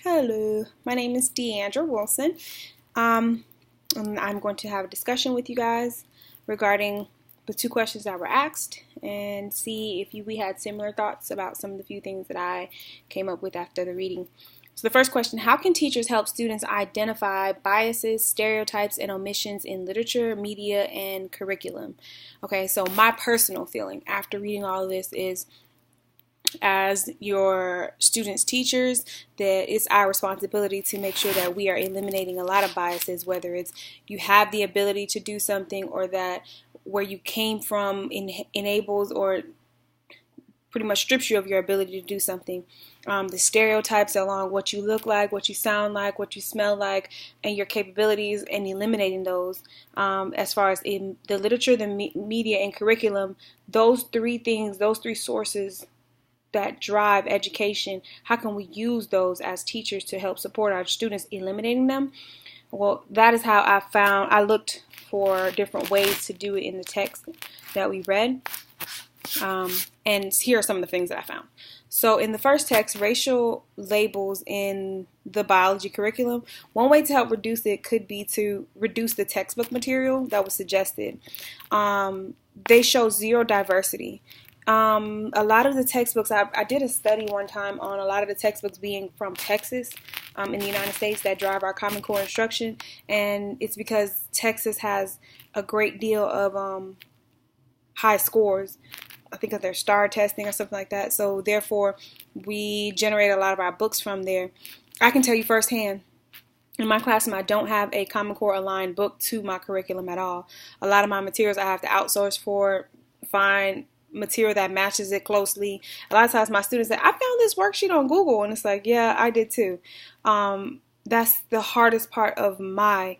Hello, my name is Deandra Wilson. Um, and I'm going to have a discussion with you guys regarding the two questions that were asked and see if we had similar thoughts about some of the few things that I came up with after the reading. So the first question, how can teachers help students identify biases, stereotypes, and omissions in literature, media, and curriculum? Okay, so my personal feeling after reading all of this is as your students' teachers, that it's our responsibility to make sure that we are eliminating a lot of biases, whether it's you have the ability to do something or that where you came from enables or pretty much strips you of your ability to do something. The stereotypes along what you look like, what you sound like, what you smell like, and your capabilities, and eliminating those. As far as in the literature, the media, and curriculum, those three things, those three sources that drive education, how can we use those as teachers to help support our students, eliminating them? Well, that is how I looked for different ways to do it in the text that we read. And here are some of the things that I found. So in the first text, racial labels in the biology curriculum, one way to help reduce it could be to reduce the textbook material that was suggested. They show zero diversity. A lot of the textbooks, I did a study one time on a lot of the textbooks being from Texas in the United States that drive our Common Core instruction, and it's because Texas has a great deal of high scores. I think of their STAR testing or something like that. So therefore, we generate a lot of our books from there. I can tell you firsthand, in my classroom, I don't have a Common Core aligned book to my curriculum at all. A lot of my materials I have to outsource for, find material that matches it closely. A lot of times my students say, I found this worksheet on Google, and it's like, yeah, I did too. That's the hardest part of my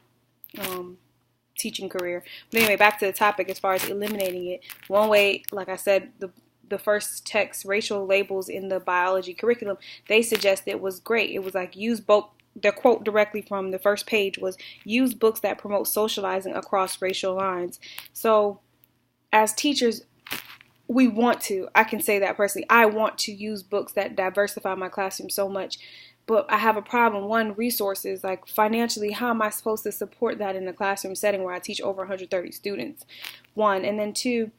teaching career. But anyway, back to the topic as far as eliminating it. One way, like I said, the first text, racial labels in the biology curriculum, they suggested was great. It was like use both. The quote directly from the first page was use books that promote socializing across racial lines. So as teachers, I can say that personally, I want to use books that diversify my classroom so much. But I have a problem. One, resources, like financially, how am I supposed to support that in a classroom setting where I teach over 130 students? One, and then two,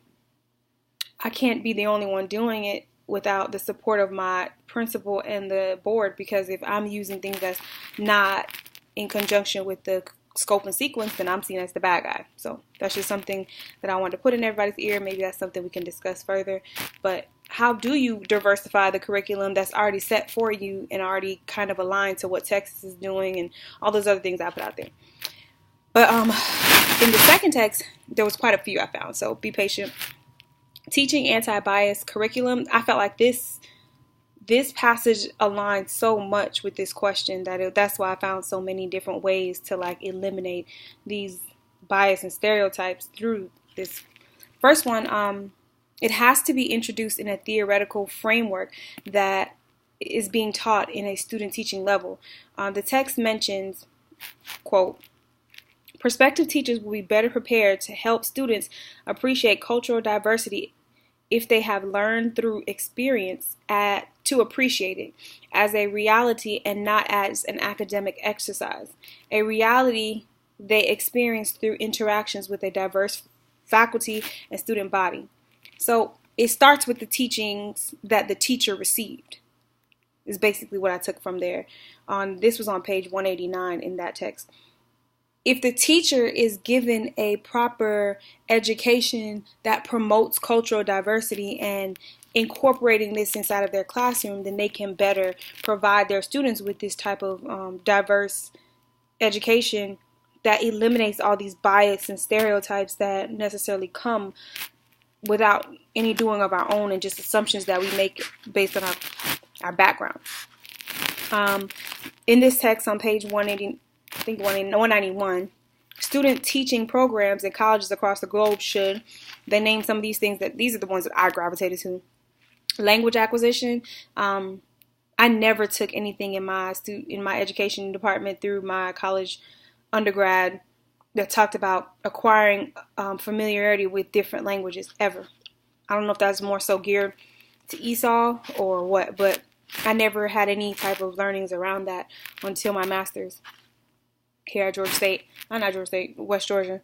I can't be the only one doing it without the support of my principal and the board, because if I'm using things that's not in conjunction with the scope and sequence, then I'm seen as the bad guy. So that's just something that I want to put in everybody's ear. Maybe that's something we can discuss further. But how do you diversify the curriculum that's already set for you and already kind of aligned to what Texas is doing and all those other things I put out there? But in the second text, there was quite a few I found. So be patient. Teaching anti-bias curriculum. I felt like this passage aligns so much with this question that's why I found so many different ways to like eliminate these bias and stereotypes through this. First one, it has to be introduced in a theoretical framework that is being taught in a student teaching level. The text mentions, quote, prospective teachers will be better prepared to help students appreciate cultural diversity if they have learned through experience to appreciate it as a reality and not as an academic exercise. A reality they experience through interactions with a diverse faculty and student body. So it starts with the teachings that the teacher received, is basically what I took from there. This was on page 189 in that text. If the teacher is given a proper education that promotes cultural diversity and incorporating this inside of their classroom, then they can better provide their students with this type of diverse education that eliminates all these bias and stereotypes that necessarily come without any doing of our own and just assumptions that we make based on our background. In this text on page 180, I think 191, student teaching programs in colleges across the globe should, they name some of these things, that these are the ones that I gravitated to. Language acquisition. I never took anything in my education department through my college undergrad that talked about acquiring familiarity with different languages ever. I don't know if that's more so geared to ESOL or what, but I never had any type of learnings around that until my master's here at Georgia State. Not Georgia State, West Georgia.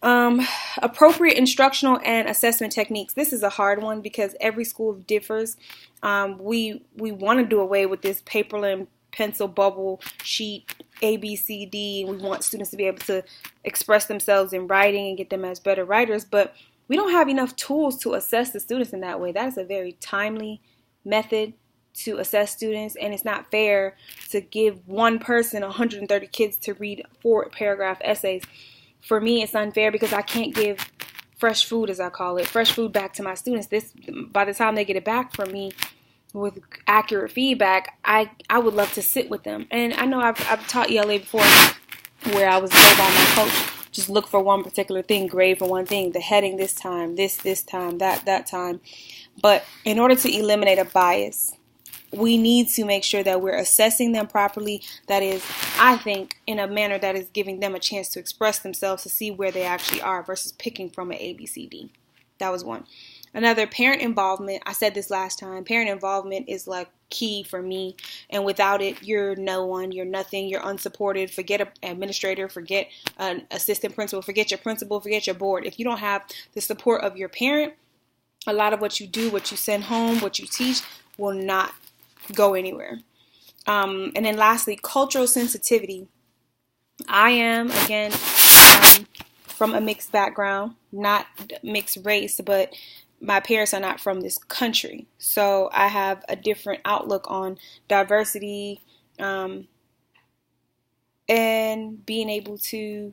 Appropriate instructional and assessment techniques. This is a hard one because every school differs. We want to do away with this paper and pencil bubble sheet A, B, C, D. We want students to be able to express themselves in writing and get them as better writers, but we don't have enough tools to assess the students in that way. That is a very timely method to assess students, and it's not fair to give one person 130 kids to read 4-paragraph essays. For me, it's unfair because I can't give fresh food, as I call it, fresh food back to my students. By the time they get it back from me with accurate feedback, I would love to sit with them. And I know I've taught ELA before where I was told by my coach, just look for one particular thing, grade for one thing, the heading this time, this time, that time. But in order to eliminate a bias, we need to make sure that we're assessing them properly. That is, I think, in a manner that is giving them a chance to express themselves, to see where they actually are versus picking from an ABCD. That was one. Another, parent involvement. I said this last time. Parent involvement is like key for me. And without it, you're no one, you're nothing, you're unsupported. Forget an administrator, forget an assistant principal, forget your principal, forget your board. If you don't have the support of your parent, a lot of what you do, what you send home, what you teach will not go anywhere. And then lastly, cultural sensitivity. I am, again, from a mixed background, not mixed race, but my parents are not from this country. So I have a different outlook on diversity, and being able to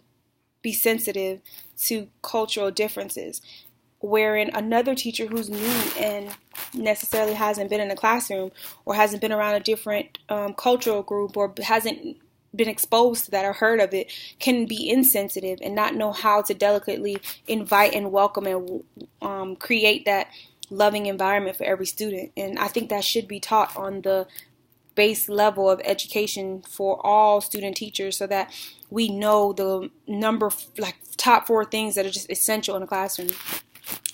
be sensitive to cultural differences. Wherein another teacher who's new and necessarily hasn't been in the classroom or hasn't been around a different cultural group or hasn't been exposed to that or heard of it can be insensitive and not know how to delicately invite and welcome and create that loving environment for every student. And I think that should be taught on the base level of education for all student teachers, so that we know the top 4 things that are just essential in the classroom.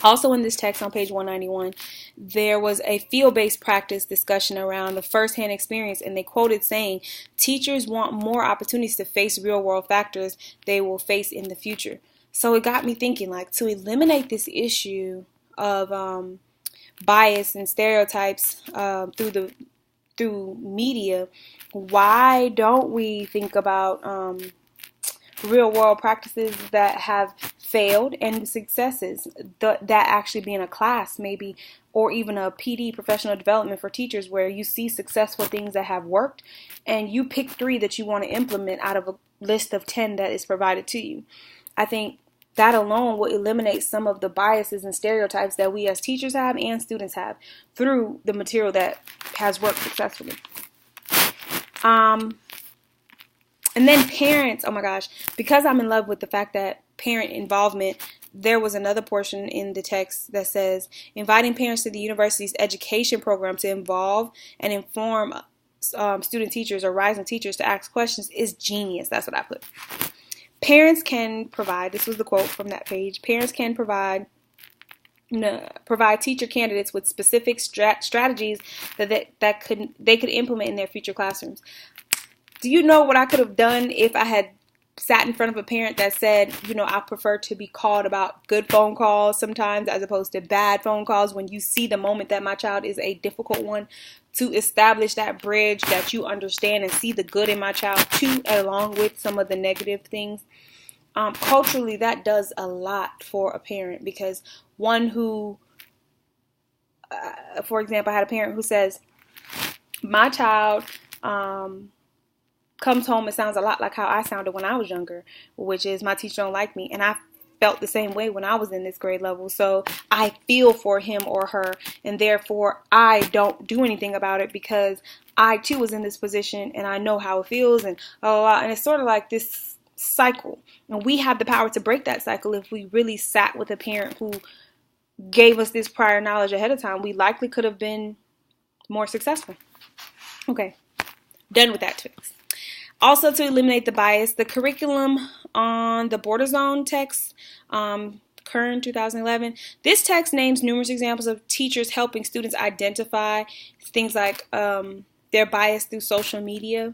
Also in this text on page 191, there was a field-based practice discussion around the first-hand experience, and they quoted saying, teachers want more opportunities to face real-world factors they will face in the future. So it got me thinking, like, to eliminate this issue of bias and stereotypes through media, why don't we think about real world practices that have failed and successes, that actually be in a class maybe, or even a PD, professional development for teachers, where you see successful things that have worked and you pick 3 that you want to implement out of a list of 10 that is provided to you. I think that alone will eliminate some of the biases and stereotypes that we as teachers have and students have through the material that has worked successfully. And then parents, oh my gosh, because I'm in love with the fact that parent involvement, there was another portion in the text that says, inviting parents to the university's education program to involve and inform student teachers or rising teachers to ask questions is genius. That's what I put. Parents can provide, this was the quote from that page, parents can provide teacher candidates with specific strategies that they could implement in their future classrooms. Do you know what I could have done if I had sat in front of a parent that said, I prefer to be called about good phone calls sometimes as opposed to bad phone calls, when you see the moment that my child is a difficult one, to establish that bridge that you understand and see the good in my child too, along with some of the negative things. Culturally, that does a lot for a parent, because one who, for example, I had a parent who says, my child comes home and sounds a lot like how I sounded when I was younger, which is, my teacher don't like me. And I felt the same way when I was in this grade level. So I feel for him or her, and therefore I don't do anything about it because I too was in this position and I know how it feels. And it's sort of like this cycle. And we have the power to break that cycle if we really sat with a parent who gave us this prior knowledge ahead of time. We likely could have been more successful. Okay, done with that text. Also, to eliminate the bias, the curriculum on the border zone text Kern, 2011. This text names numerous examples of teachers helping students identify things like their bias through social media,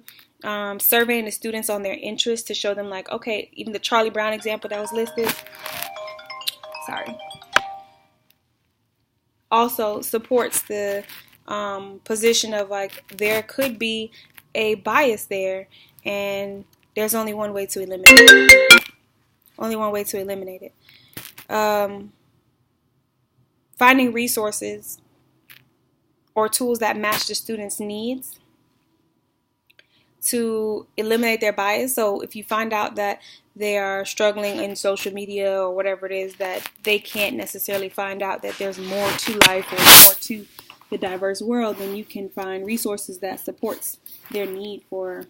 surveying the students on their interests to show them, like, okay, even the Charlie Brown example that was listed, also supports the position of, like, there could be a bias there, and there's only one way to eliminate it. Finding resources or tools that match the students' needs to eliminate their bias. So if you find out that they are struggling in social media or whatever it is, that they can't necessarily find out that there's more to life or more to the diverse world, then you can find resources that supports their need for,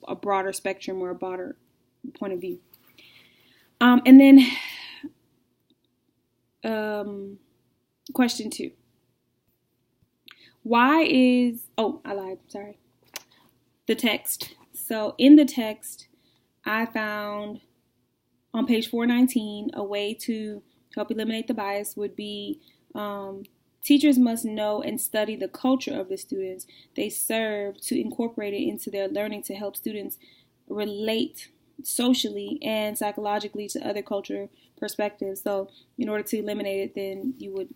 a broader spectrum or a broader point of view. And then question 2. The text. So in the text, I found on page 419, a way to help eliminate the bias would be teachers must know and study the culture of the students they serve to incorporate it into their learning to help students relate socially and psychologically to other culture perspectives. So in order to eliminate it, then you would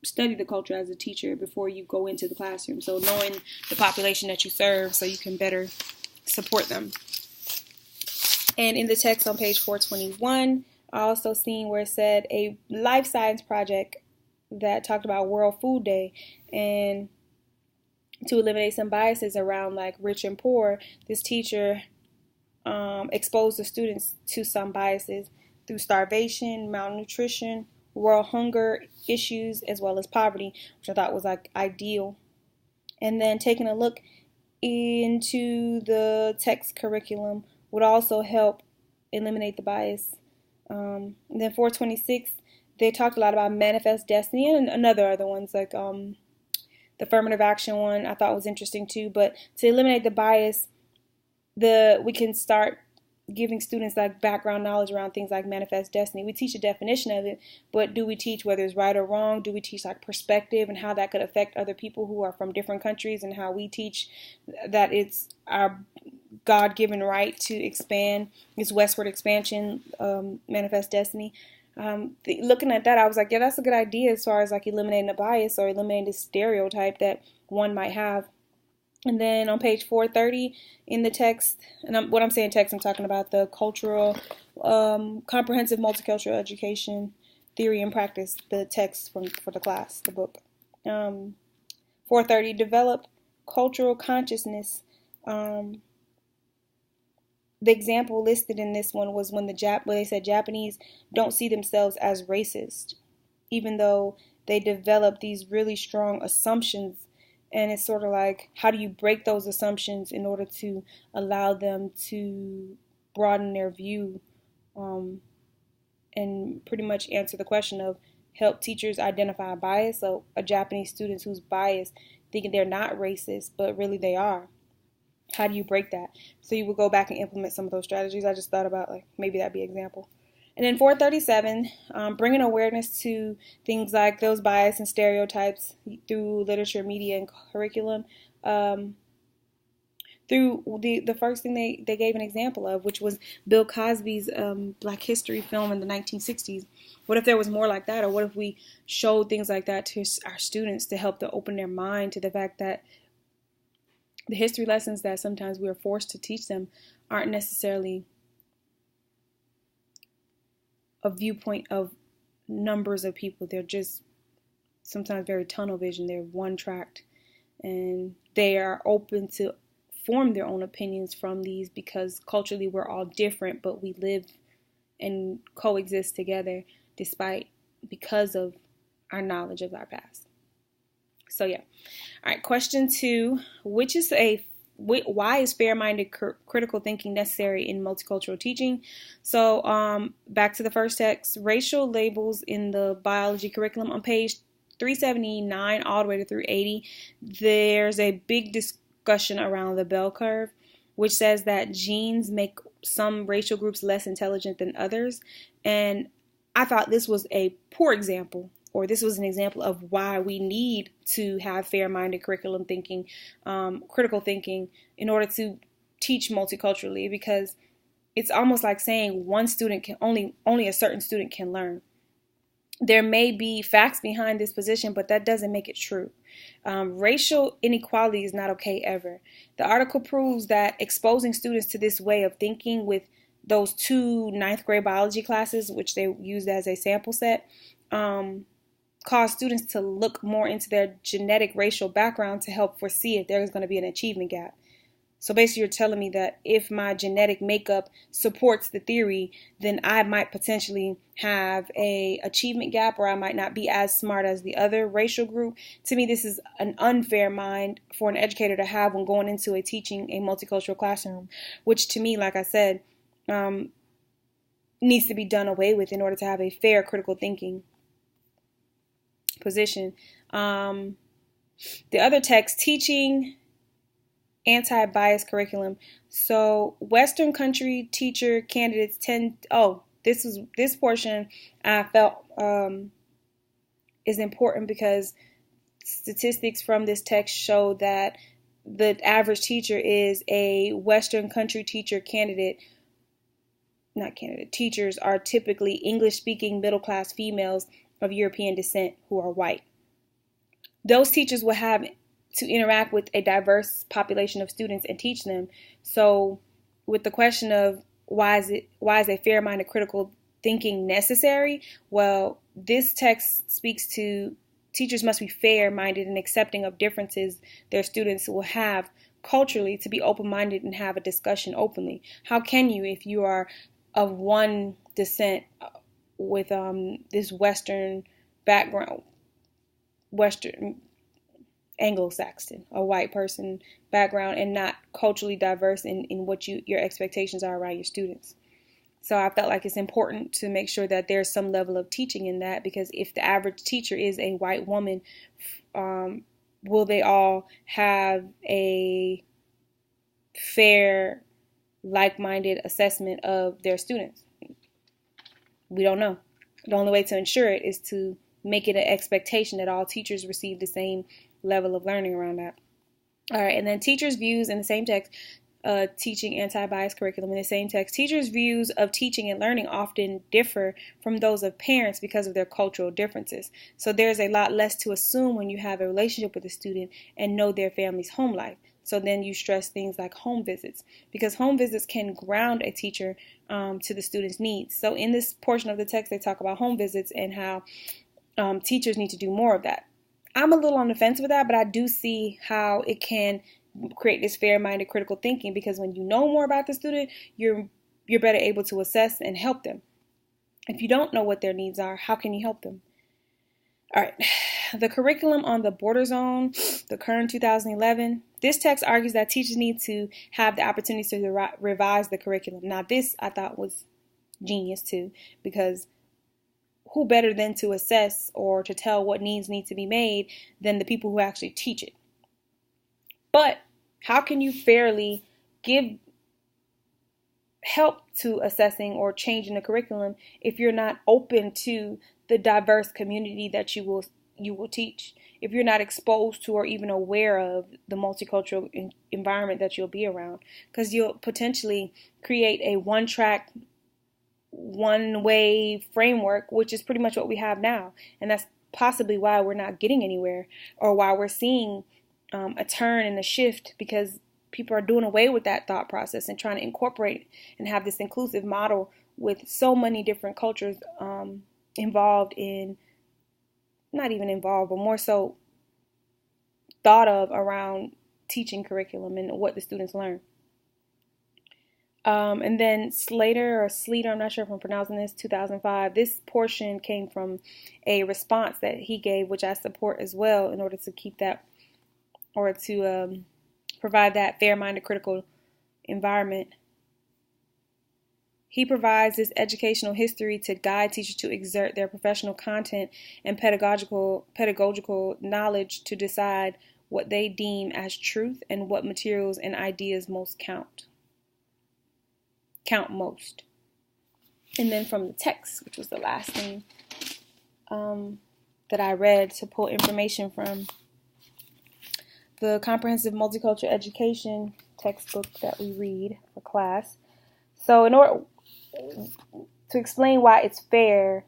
study the culture as a teacher before you go into the classroom. So knowing the population that you serve so you can better support them. And in the text on page 421, I also seen where it said a life science project that talked about World Food Day, and to eliminate some biases around, like, rich and poor, this teacher exposed the students to some biases through starvation, malnutrition, world hunger issues, as well as poverty, which I thought was, like, ideal. And then taking a look into the text curriculum would also help eliminate the bias. And then 426, they talked a lot about manifest destiny and other ones, like the affirmative action one I thought was interesting too. But to eliminate the bias, we can start giving students, like, background knowledge around things like manifest destiny. We teach a definition of it, but do we teach whether it's right or wrong? Do we teach, like, perspective and how that could affect other people who are from different countries, and how we teach that it's our God-given right to expand, this westward expansion, manifest destiny? Looking at that, I was like, yeah, that's a good idea as far as, like, eliminating the bias or eliminating the stereotype that one might have. And then on page 430 in the text, and when I'm saying text, I'm talking about the cultural, comprehensive multicultural education theory and practice, the text for the class, the book. 430, develop cultural consciousness. The example listed in this one was when they said Japanese don't see themselves as racist, even though they develop these really strong assumptions. And it's sort of like, how do you break those assumptions in order to allow them to broaden their view, and pretty much answer the question of help teachers identify bias. So a Japanese student who's biased, thinking they're not racist, but really they are. How do you break that? So you would go back and implement some of those strategies. I just thought about, like, maybe that'd be an example. And then 437, bringing awareness to things like those bias and stereotypes through literature, media, and curriculum. Through the first thing they gave an example of, which was Bill Cosby's Black History film in the 1960s. What if there was more like that? Or what if we showed things like that to our students to help to open their mind to the fact that the history lessons that sometimes we are forced to teach them aren't necessarily a viewpoint of numbers of people. They're just sometimes very tunnel vision. They're one-tracked, and they are open to form their own opinions from these because culturally we're all different, but we live and coexist together because of our knowledge of our past. So yeah. All right, question 2, why is fair-minded critical thinking necessary in multicultural teaching? So back to the first text, racial labels in the biology curriculum on page 379 all the way to 380, there's a big discussion around the bell curve, which says that genes make some racial groups less intelligent than others. And I thought this was a poor example, or this was an example of why we need to have fair-minded curriculum thinking, critical thinking, in order to teach multiculturally, because it's almost like saying one student can only a certain student can learn. There may be facts behind this position, but that doesn't make it true. Racial inequality is not okay ever. The article proves that exposing students to this way of thinking with those 2 ninth grade biology classes, which they used as a sample set, cause students to look more into their genetic racial background to help foresee if there's going to be an achievement gap. So basically you're telling me that if my genetic makeup supports the theory, then I might potentially have a achievement gap, or I might not be as smart as the other racial group. To me, this is an unfair mind for an educator to have when going into teaching a multicultural classroom, which to me, like I said, needs to be done away with in order to have a fair critical thinking position. The other text, teaching anti-bias curriculum. So Western country teacher candidates this portion I felt is important because statistics from this text show that the average teacher is a Western country teacher candidate. Teachers are typically English-speaking middle-class females of European descent who are white. Those teachers will have to interact with a diverse population of students and teach them. So with the question of why is a fair-minded critical thinking necessary? Well, this text speaks to teachers must be fair-minded and accepting of differences their students will have culturally, to be open-minded and have a discussion openly. How can you, if you are of one descent with this Western background, Western Anglo-Saxon, a white person background, and not culturally diverse in what your expectations are around your students? So I felt like it's important to make sure that there's some level of teaching in that, because if the average teacher is a white woman, will they all have a fair, like-minded assessment of their students? We don't know. The only way to ensure it is to make it an expectation that all teachers receive the same level of learning around that. All right, and then teachers' views in the same text, teaching anti-bias curriculum in the same text. Teachers' views of teaching and learning often differ from those of parents because of their cultural differences. So there's a lot less to assume when you have a relationship with a student and know their family's home life. So then you stress things like home visits, because home visits can ground a teacher to the student's needs. So in this portion of the text, they talk about home visits and how teachers need to do more of that. I'm a little on the fence with that, but I do see how it can create this fair-minded critical thinking, because when you know more about the student, you're better able to assess and help them. If you don't know what their needs are, how can you help them? All right, the curriculum on the border zone, the current 2011, this text argues that teachers need to have the opportunity to revise the curriculum. Now this I thought was genius too, because who better than to assess or to tell what needs need to be made than the people who actually teach it? But how can you fairly give help to assessing or changing the curriculum if you're not open to the diverse community that you will teach? If you're not exposed to or even aware of the multicultural environment that you'll be around, because you'll potentially create a one-track, one-way framework, which is pretty much what we have now. And that's possibly why we're not getting anywhere, or why we're seeing a turn and a shift, because people are doing away with that thought process and trying to incorporate and have this inclusive model with so many different cultures involved in, not even involved, but more so thought of around teaching curriculum and what the students learn. And then Sleater, I'm not sure if I'm pronouncing this, 2005, this portion came from a response that he gave, which I support as well, in order to keep that, or to provide that fair-minded critical environment. He provides this educational history to guide teachers to exert their professional content and pedagogical knowledge to decide what they deem as truth and what materials and ideas count most. And then from the text, which was the last thing that I read to pull information from, the Comprehensive Multicultural Education textbook that we read for class. So in order to explain why it's fair,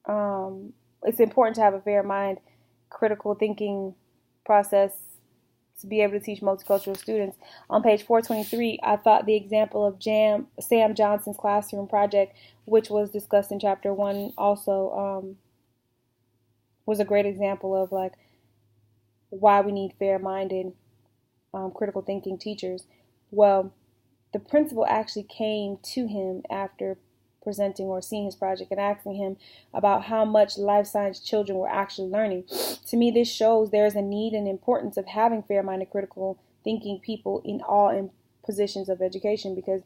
it's important to have a fair mind, critical thinking process to be able to teach multicultural students. On page 423, I thought the example of Sam Johnson's classroom project, which was discussed in chapter 1 also, was a great example of like why we need fair-minded, critical thinking teachers. Well, the principal actually came to him after presenting or seeing his project and asking him about how much life science children were actually learning. To me, this shows there is a need and importance of having fair-minded, critical thinking people in all positions of education, because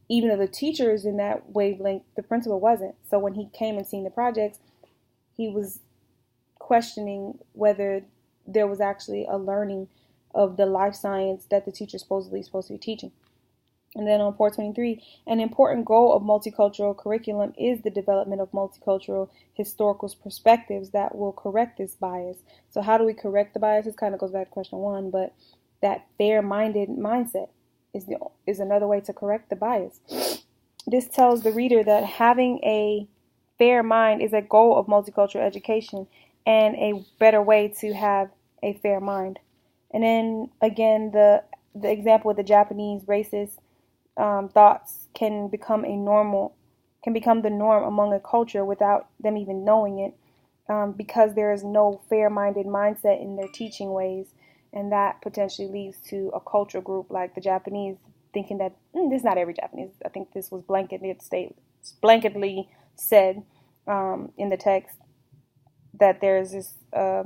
even though the teacher is in that wavelength, the principal wasn't. So when he came and seen the projects, he was questioning whether there was actually a learning of the life science that the teacher supposedly is supposed to be teaching. And then on 423, an important goal of multicultural curriculum is the development of multicultural historical perspectives that will correct this bias. So how do we correct the bias? This kind of goes back to question 1, but that fair-minded mindset is another way to correct the bias. This tells the reader that having a fair mind is a goal of multicultural education and a better way to have a fair mind. And then again, the example of the Japanese racist thoughts can become the norm among a culture without them even knowing it, because there is no fair-minded mindset in their teaching ways, and that potentially leads to a cultural group like the Japanese thinking that this is not every Japanese. I think this was blanketly said in the text that there's this a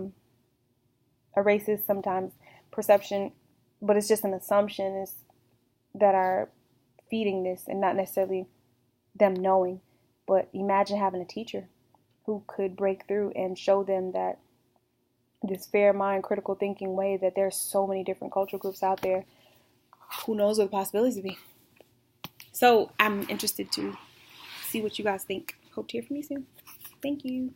racist sometimes perception, but it's just an assumption that are feeding this and not necessarily them knowing. But imagine having a teacher who could break through and show them that this fair mind, critical thinking way, that there's so many different cultural groups out there. Who knows what the possibilities would be? So I'm interested to see what you guys think. Hope to hear from you soon. Thank you.